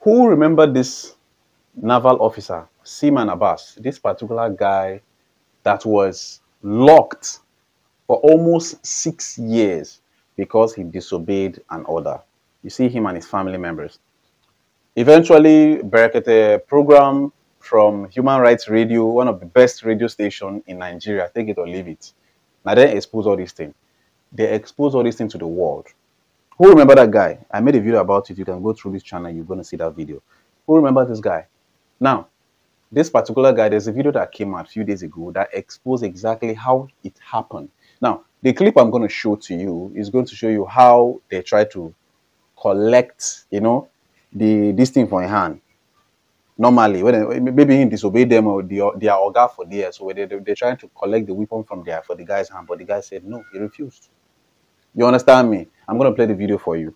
Who remember this naval officer, Seaman Abbas, this particular guy that was locked for almost 6 years because he disobeyed an order? You see him and his family members. Eventually, Berekete program from Human Rights Radio, one of the best radio stations in Nigeria, take it or leave it. Now they expose all these things. They expose all these things to the world. Who remember that guy? I made a video about it. You can go through this channel. You're going to see that video. Who remember this guy? Now, this particular guy, there's a video that came out a few days ago that exposed exactly how it happened. Now, the clip I'm going to show to you is going to show you how they try to collect, this thing from your hand. Normally, when maybe he disobeyed them or their organ for there, so they're trying to collect the weapon from there for the guy's hand, but the guy said no, he refused. You understand me? I'm going to play the video for you.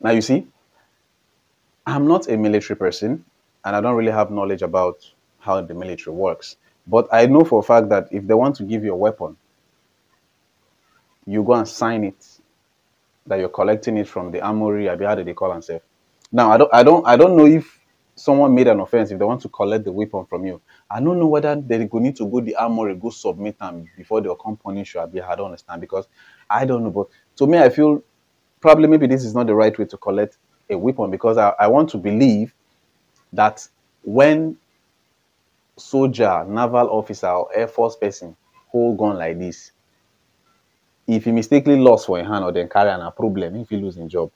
Now you see, I'm not a military person and I don't really have knowledge about how the military works. But I know for a fact that if they want to give you a weapon, you go and sign it that you're collecting it from the armory. How do they call themselves? Now I don't know if someone made an offense if they want to collect the weapon from you. I don't know whether they go need to go the armory, go submit them before they'll come punish you. I don't understand because I don't know. But to me, I feel probably maybe this is not the right way to collect a weapon because I want to believe that when soldier, naval officer, or Air Force person hold gun like this, if he mistakenly lost for a hand or then carry a problem, if he lose his job.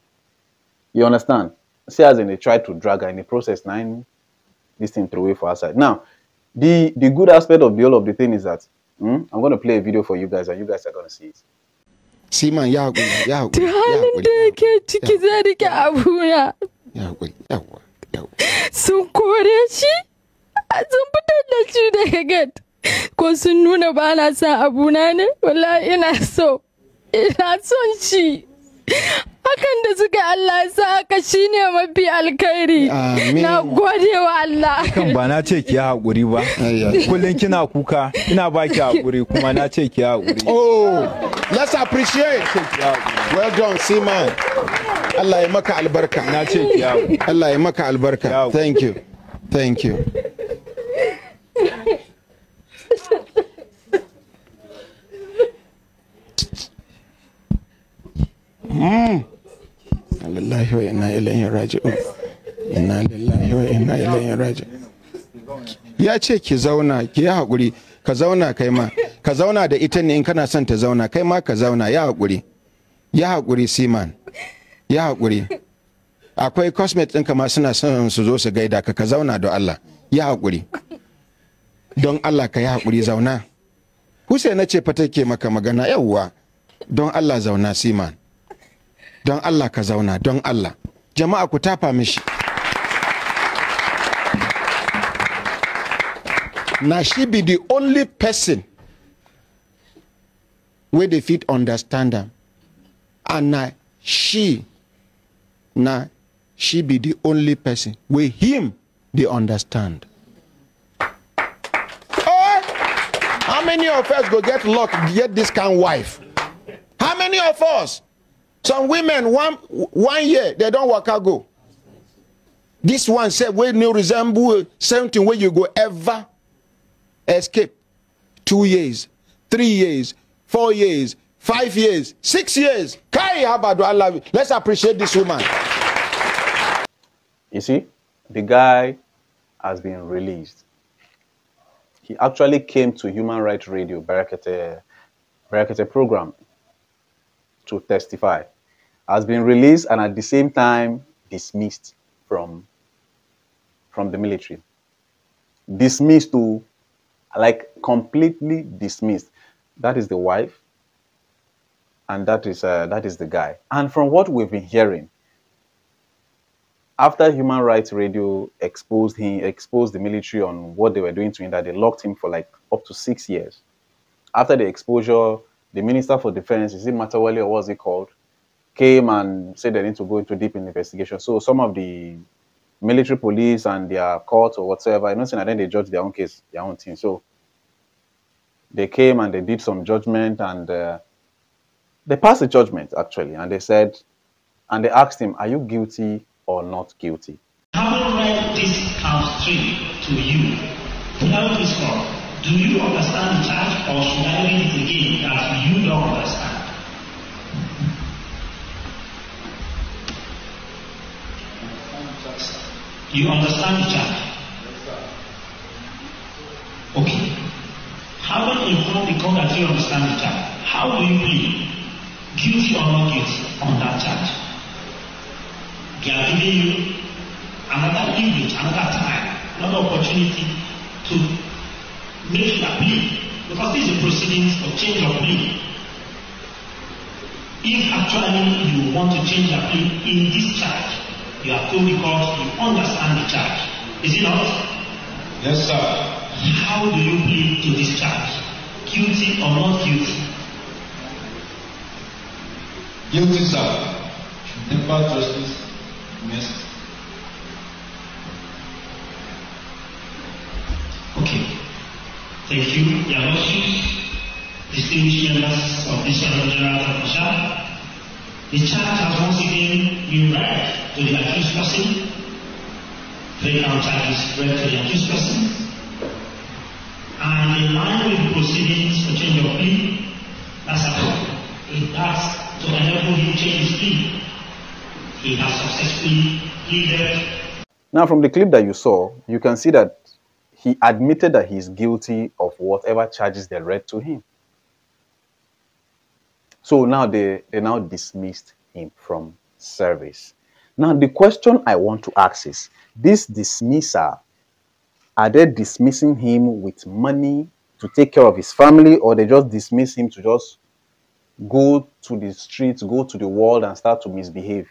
You understand? See, as in they try to drag her in the process, this thing throw away for outside. Now, the good aspect of the whole of the thing is that I'm going to play a video for you guys, and you guys are going to see it. Seaman, sun kore shi sun fitar da shi daga gate ko sun nuna ba na san abuna ne wallahi ina son shi hakan da suka Allah sa haka shine mafi alkhairi. Na gode wa Allah. Kan ba na ce ki hakuri ba kullun kina kuka ina baki hakuri kuma na ce ki hakuri. Oh, let's appreciate. Well done, Seaman. Allah ya maka albarka. Na ce ki hakuri. Allah ya maka albarka. Thank you. Thank you. Lillahi wa inna ilaihi raji'un. Inna lillahi wa inna ilaihi raji'un. Ya ce ki zauna, ki yi haƙuri, ka zauna kai ma. Ka zauna da ita ne in kana son ta zauna, kai ma ka zauna, ya haƙuri. Ya haƙuri, Seaman. Ya haƙuri. Akwai cosmate ɗinka ma suna son su zo su gaida ka, ka zauna don Allah. Ya haƙuri. Don Allah ka yi haƙuri, zauna. Husaina ce fa take maka magana, yawwa. Don Allah zauna, Seaman. Don Allah ka zauna, don Allah. Jama'a ku tafa mishi. Now she be the only person where they fit understand them. And now she be the only person where him they understand. Oh, how many of us go get luck, get this kind of wife? How many of us? Some women, one year, they don't work out go. This one said, we no resemble something where you go ever escape. 2 years, 3 years, 4 years, 5 years, 6 years. Kai, how about Allah? Let's appreciate this woman. You see, the guy has been released. He actually came to Human Rights Radio, Berekete program, to testify. Has been released and at the same time dismissed from the military. Dismissed to, like, completely dismissed. That is the wife, and that is the guy. And from what we've been hearing, After Human Rights Radio exposed the military on what they were doing to him, that they locked him for like up to 6 years. After the exposure, the Minister for Defense, is it Matawale or what's it called, came and said they need to go into deep investigation. So some of the military police and their court or whatsoever, and then they judge their own case, their own thing. So they came and they did some judgment, and they passed the judgment actually, and they said, and they asked him, are you guilty or not guilty? Having read this house straight to you, tell this court, do you understand the charge, or should I read it again that you don't understand? You understand the charge? Okay. Having informed the court that you understand the charge, how do you plead? Guilty or not guilty on that charge? They are giving you another leverage, another time, another opportunity to make your plea, because this is a proceedings for change of plea. If actually you want to change your plea in this charge, you have told the court you understand the charge. Is it not? Yes, sir. How do you plead to this charge? Guilty or not guilty? Guilty, sir. Temper justice. Yes. Okay. Thank you, Your Lordship, distinguished members of this General Official. The charge has once again been read to the accused person. Three count charges read to the accused person. And in line with the proceedings for change of plea, that's a it has to enable him to change his plea. He has successfully pleaded. Now, from the clip that you saw, you can see that he admitted that he's guilty of whatever charges they read to him. So now they now dismissed him from service. Now, the question I want to ask is, this dismissal, are they dismissing him with money to take care of his family, or they just dismiss him to just go to the streets, go to the world and start to misbehave?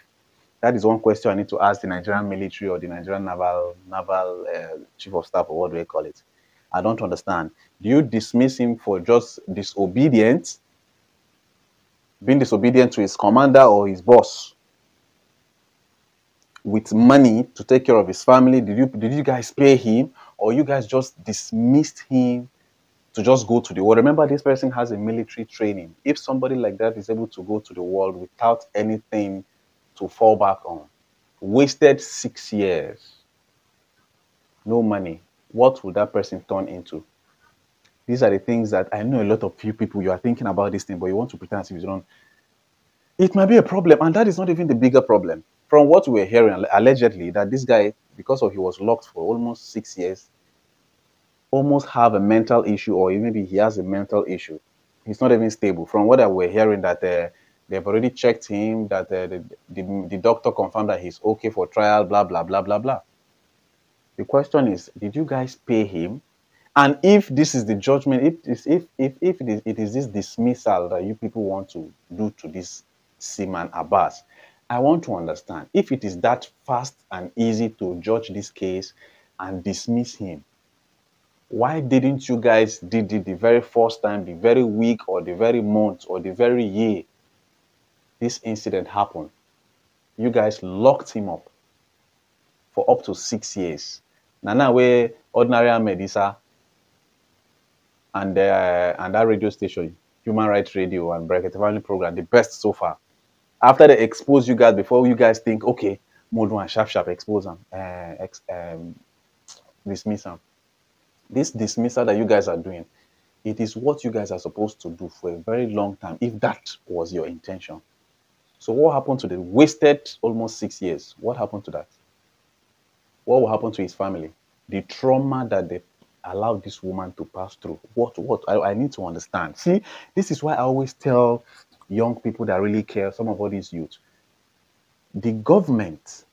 That is one question I need to ask the Nigerian military or the Nigerian naval chief of staff, or what do they call it? I don't understand. Do you dismiss him for just disobedience, being disobedient to his commander or his boss, with money to take care of his family? Did you guys pay him, or you guys just dismissed him to just go to the world? Remember, this person has a military training. If somebody like that is able to go to the world without anything to fall back on, wasted 6 years, no money, what would that person turn into? These are the things that I know a lot of you people, you are thinking about this thing, but you want to pretend as if you don't. It might be a problem, and that is not even the bigger problem. From what we're hearing, allegedly, that this guy, because of he was locked for almost 6 years, almost have a mental issue, or maybe he has a mental issue. He's not even stable. From what we're hearing, that they've already checked him, that the doctor confirmed that he's okay for trial, blah, blah, blah, blah, blah. The question is, did you guys pay him? And if this is the judgment, if it is this dismissal that you people want to do to this Seaman Abbas, I want to understand, if it is that fast and easy to judge this case and dismiss him, why didn't you guys did it the very first time, the very week, or the very month, or the very year this incident happened? You guys locked him up for up to 6 years. Now where ordinary Medisa and that radio station, Human Rights Radio and Bracket Family Program, the best so far. After they expose you guys, before you guys think, okay, mode one, sharp, expose them, dismiss them. This dismissal that you guys are doing, it is what you guys are supposed to do for a very long time, if that was your intention. So what happened to the wasted almost 6 years? What happened to that? What will happen to his family? The trauma that they allowed this woman to pass through. What? I need to understand. See, this is why I always tell young people that really care, some of all these youth, the government,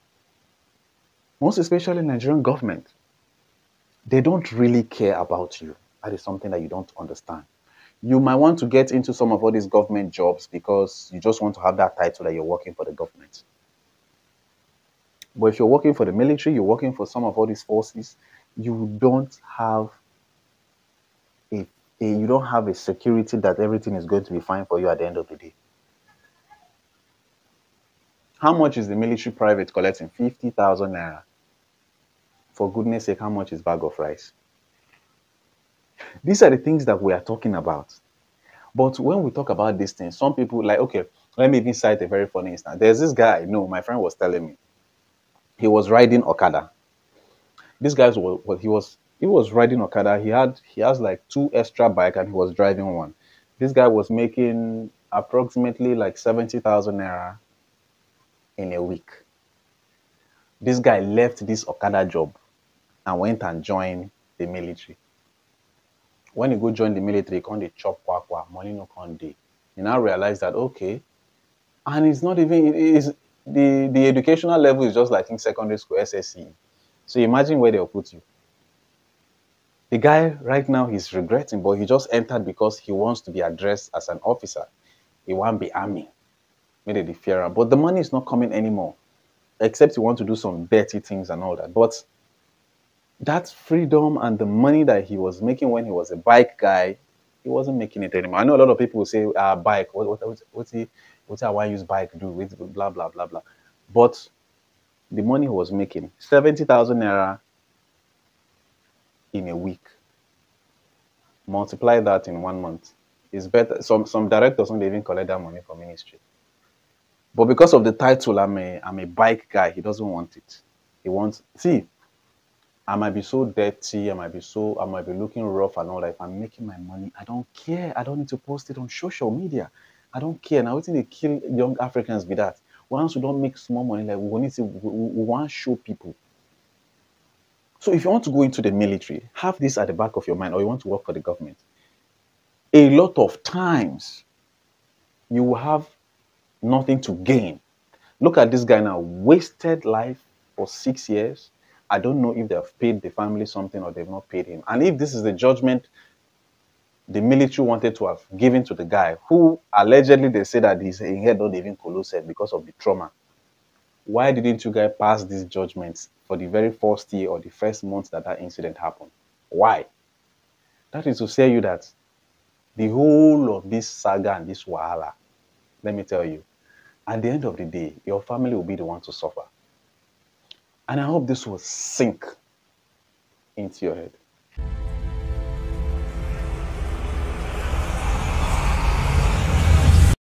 most especially Nigerian government, they don't really care about you. That is something that you don't understand. You might want to get into some of all these government jobs because you just want to have that title that you're working for the government. But if you're working for the military, you're working for some of all these forces, you don't have a, you don't have a security that everything is going to be fine for you at the end of the day. How much is the military private collecting? 50,000 naira. For goodness sake, how much is bag of rice? These are the things that we are talking about. But when we talk about these things, some people like, okay, let me even cite a very funny instance. There's this guy I know, my friend was telling me, he was riding Okada. This guy was he was riding Okada. He has like two extra bike and he was driving one. This guy was making approximately like 70,000 naira in a week. This guy left this Okada job and went and joined the military. When he go join the military, he can't dey chop kwakwa, money no come dey. He now realize that okay, and it's not even it is the educational level is just like in secondary school SSC. So imagine where they'll put you. The guy right now he's regretting, but he just entered because he wants to be addressed as an officer. He won't be army. Maybe they fear him. But the money is not coming anymore. Except you want to do some dirty things and all that. But that freedom and the money that he was making when he was a bike guy, he wasn't making it anymore. I know a lot of people will say, bike, what's I want to use bike do? With blah, blah, blah, blah. But the money he was making, 70,000 naira in a week. Multiply that in 1 month. It's better. Some directors don't even collect that money from ministry. But because of the title, I'm a bike guy, he doesn't want it. He wants, see, I might be so dirty, I might be looking rough and all that. If I'm making my money, I don't care. I don't need to post it on social media. I don't care. Now, what they kill young Africans with that? Once we don't make small money, like we want to show people. So if you want to go into the military, have this at the back of your mind, or you want to work for the government. A lot of times, you will have nothing to gain. Look at this guy now, wasted life for 6 years. I don't know if they've paid the family something or they've not paid him. And if this is the judgment the military wanted to have given to the guy, who allegedly they say that his head not even collapsed because of the trauma, why didn't you guys pass these judgments for the very first year or the first month that that incident happened? Why? That is to say you that the whole of this saga and this wahala, let me tell you, at the end of the day, your family will be the one to suffer. And I hope this will sink into your head.